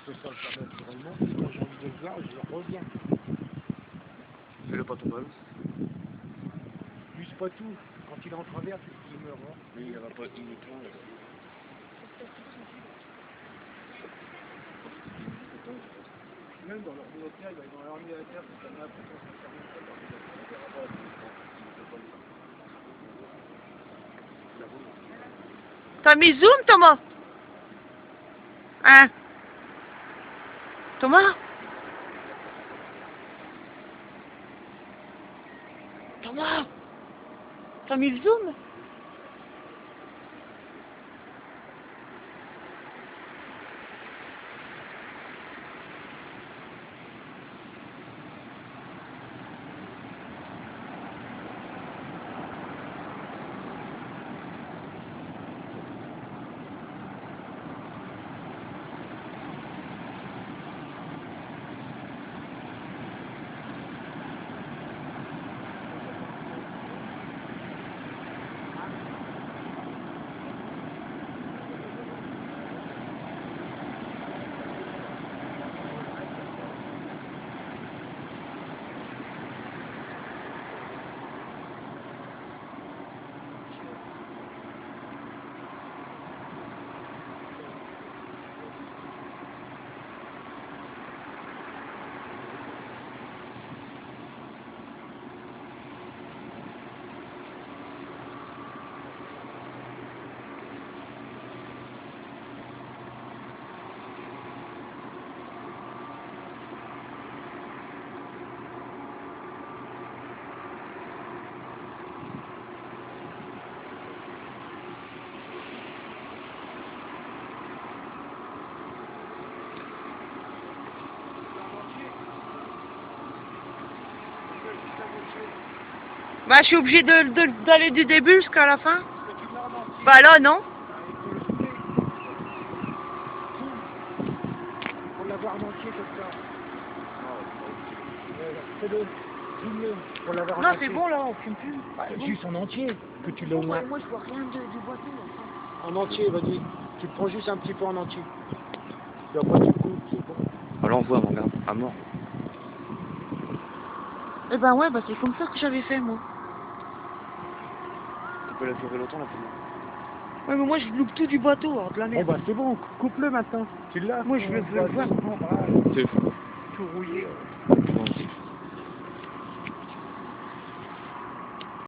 peux pas le faire naturellement. Quand j'ai envie de le voir, je reviens. Fais-le pas tomber. Lui, c'est pas tout. Quand il est en travers, il meurt. Hein. Oui, il va pas il est plein là. Même dans leur militaire, dans l'armée militaire, ça m'a appris qu'on s'en servait pas dans T'as mis zoom, Thomas? Hein? Thomas? Thomas? T'as mis le zoom? Bah, je suis obligée d'aller du début jusqu'à la fin. Bah là, non. Pour l'avoir en entier comme ça. Fais-le. Zoom-le. Pour l'avoir en Non, entier. c'est bon là, on fume plus. Bah, juste en entier. Que tu l'as au moins. Moi, je vois rien du boîtier. En entier, vas-y. Tu le prends juste un petit peu en entier. Et après, tu coupes, c'est bon. Alors on voit, regarde, à mort. Eh ben ouais, bah c'est comme ça que j'avais fait, moi. Tu peux la durer longtemps la photo. Ouais, mais moi, je loupe tout du bateau, alors de la Bon, merde. bah, c'est bon. Coupe-le maintenant. Tu l'as. Moi, je veux le voir. C'est fou. Tout rouillé. Bon.